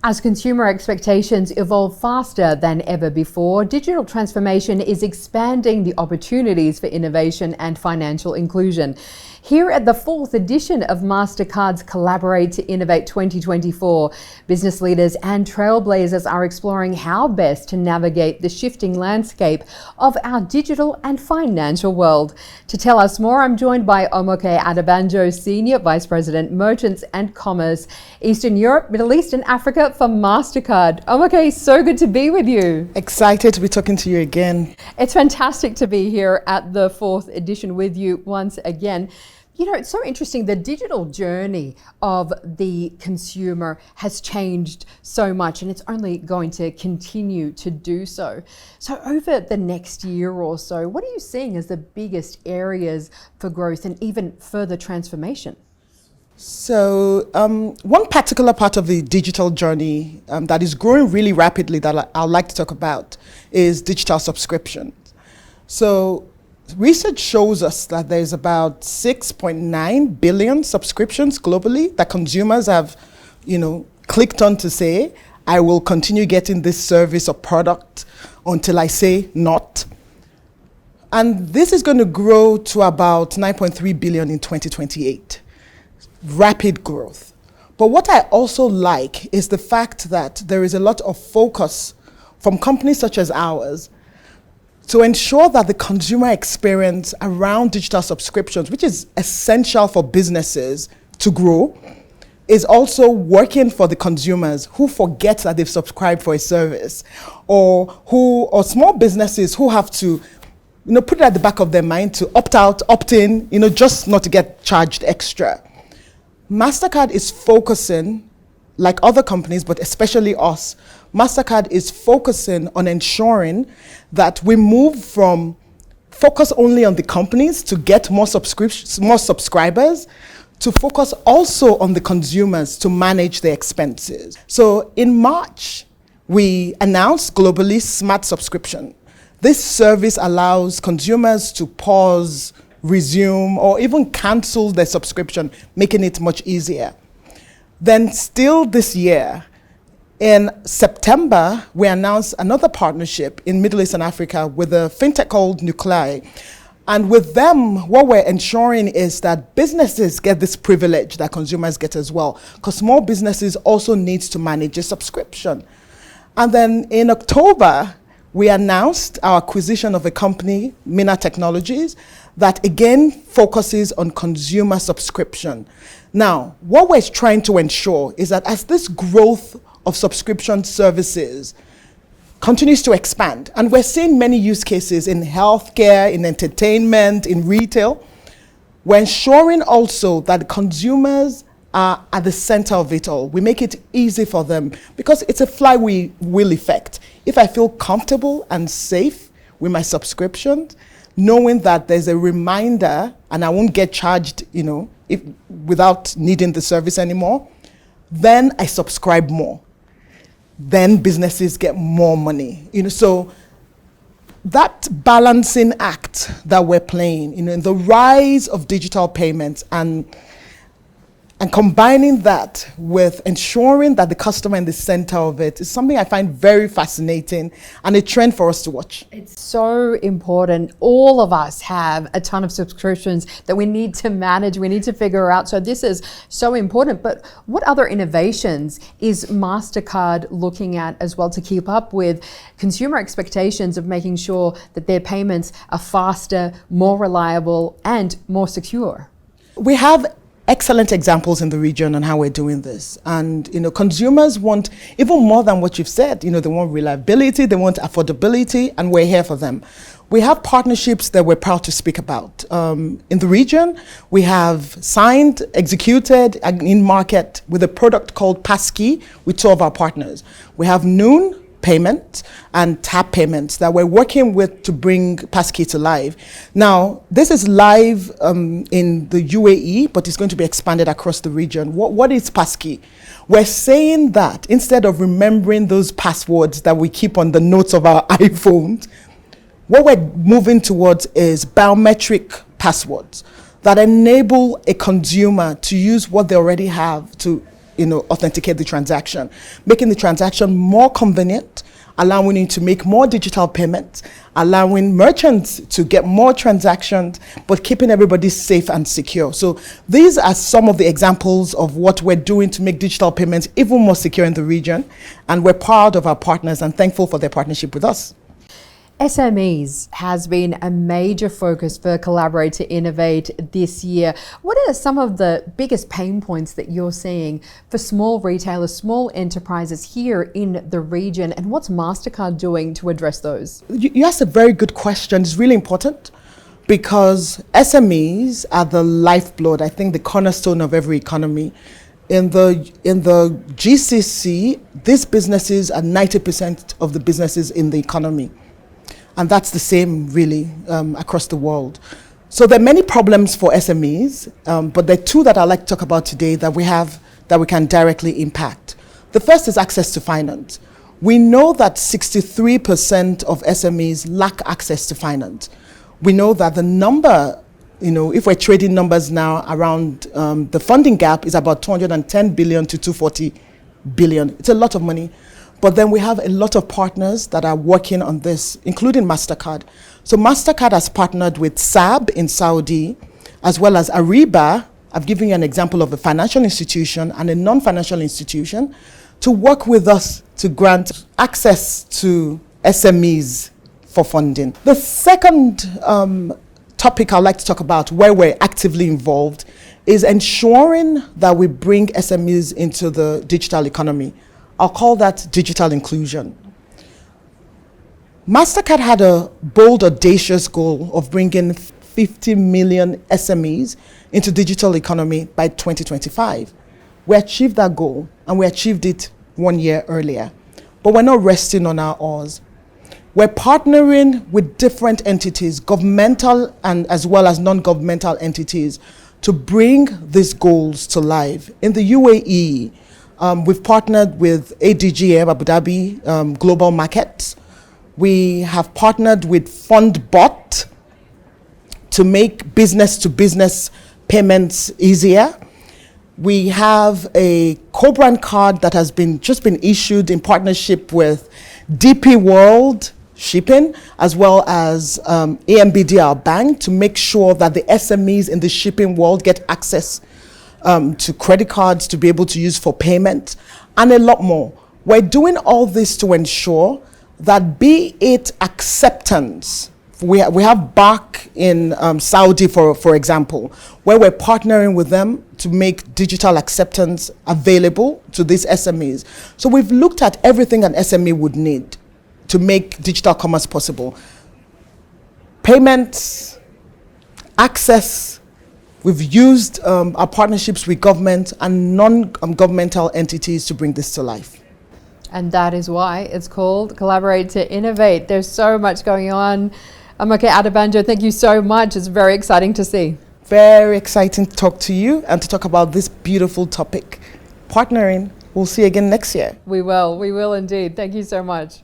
As consumer expectations evolve faster than ever before, digital transformation is expanding the opportunities for innovation and financial inclusion. Here at the 4th edition of Mastercard's Collaborate to Innovate 2024, business leaders and trailblazers are exploring how best to navigate the shifting landscape of our digital and financial world. To tell us more, I'm joined by Omoke Adebanjo, Senior Vice President, Merchants and Commerce, Eastern Europe, Middle East and Africa for Mastercard. Omoke, so good to be with you. Excited to be talking to you again. It's fantastic to be here at the 4th edition with you once again. You know, it's so interesting. The digital journey of the consumer has changed so much, and it's only going to continue to do so. So over the next year or so, what are you seeing as the biggest areas for growth and even further transformation? So one particular part of the digital journey that is growing really rapidly that I'd like to talk about is digital subscriptions. So research shows us that there's about 6.9 billion subscriptions globally that consumers have, clicked on to say, I will continue getting this service or product until I say not. And this is going to grow to about 9.3 billion in 2028. Rapid growth. But what I also like is the fact that there is a lot of focus from companies such as ours to ensure that the consumer experience around digital subscriptions, which is essential for businesses to grow, is also working for the consumers who forget that they've subscribed for a service, or small businesses who have to put it at the back of their mind to opt out, opt in, just not to get charged extra. Mastercard is focusing, like other companies, but especially us, Mastercard is focusing on ensuring that we move from focus only on the companies to get more subscribers, to focus also on the consumers to manage their expenses. So in March, we announced globally Smart Subscription. This service allows consumers to pause, resume, or even cancel their subscription, making it much easier. Then still this year, in September, we announced another partnership in Middle East and Africa with a fintech called Nuclei. And with them, what we're ensuring is that businesses get this privilege that consumers get as well, because small businesses also need to manage a subscription. And then in October, we announced our acquisition of a company, Mina Technologies, that again focuses on consumer subscription. Now, what we're trying to ensure is that as this growth of subscription services continues to expand, and we're seeing many use cases in healthcare, in entertainment, in retail, we're ensuring also that consumers are at the center of it all. We make it easy for them because it's a flywheel effect. If I feel comfortable and safe with my subscriptions, knowing that there's a reminder and I won't get charged, without needing the service anymore, then I subscribe more. Then businesses get more money. So that balancing act that we're playing, in the rise of digital payments and combining that with ensuring that the customer in the center of it is something I find very fascinating and a trend for us to watch. It's so important. All of us have a ton of subscriptions that we need to manage, we need to figure out. So this is so important. But what other innovations is Mastercard looking at as well to keep up with consumer expectations of making sure that their payments are faster, more reliable, and more secure? We have excellent examples in the region on how we're doing this. And, consumers want even more than what you've said. They want reliability, they want affordability, and we're here for them. We have partnerships that we're proud to speak about. In the region, we have signed, executed, and in market with a product called Passkey with 2 of our partners. We have Noon Payment and Tap Payments that we're working with to bring Passkey to life. Now, this is live in the UAE, but it's going to be expanded across the region. What is Passkey? We're saying that instead of remembering those passwords that we keep on the notes of our iPhones, what we're moving towards is biometric passwords that enable a consumer to use what they already have to authenticate the transaction, making the transaction more convenient, allowing you to make more digital payments, allowing merchants to get more transactions, but keeping everybody safe and secure. So these are some of the examples of what we're doing to make digital payments even more secure in the region. And we're proud of our partners and thankful for their partnership with us. SMEs has been a major focus for Collaborate to Innovate this year. What are some of the biggest pain points that you're seeing for small retailers, small enterprises here in the region, and what's Mastercard doing to address those? You asked a very good question. It's really important because SMEs are the lifeblood, I think the cornerstone of every economy. In the GCC, these businesses are 90% of the businesses in the economy. And that's the same really across the world. So there are many problems for SMEs, but there are two that I'd like to talk about today that we have that we can directly impact. The first is access to finance. We know that 63% of SMEs lack access to finance. We know that the number, if we're trading numbers now around the funding gap is about 210 billion to 240 billion. It's a lot of money. But then we have a lot of partners that are working on this, including Mastercard. So Mastercard has partnered with SAB in Saudi, as well as Ariba. I've given you an example of a financial institution and a non-financial institution to work with us to grant access to SMEs for funding. The second topic I'd like to talk about where we're actively involved is ensuring that we bring SMEs into the digital economy. I'll call that digital inclusion. Mastercard had a bold, audacious goal of bringing 50 million SMEs into digital economy by 2025. We achieved that goal, and we achieved it 1 year earlier. But we're not resting on our oars. We're partnering with different entities, governmental and as well as non-governmental entities, to bring these goals to life. In the UAE, we've partnered with Adhere, Abu Dhabi Global Markets. We have partnered with FundBot to make business-to-business payments easier. We have a co-brand card that has just been issued in partnership with DP World Shipping, as well as AMBDR Bank, to make sure that the SMEs in the shipping world get access to credit cards to be able to use for payment, and a lot more. We're doing all this to ensure that, be it acceptance, we have BAC in Saudi, for example, where we're partnering with them to make digital acceptance available to these SMEs. So we've looked at everything an SME would need to make digital commerce possible. Payments, access. We've used our partnerships with government and non-governmental entities to bring this to life. And that is why it's called Collaborate to Innovate. There's so much going on. Omoke Adebanjo, thank you so much. It's very exciting to see. Very exciting to talk to you and to talk about this beautiful topic. Partnering. We'll see you again next year. We will indeed. Thank you so much.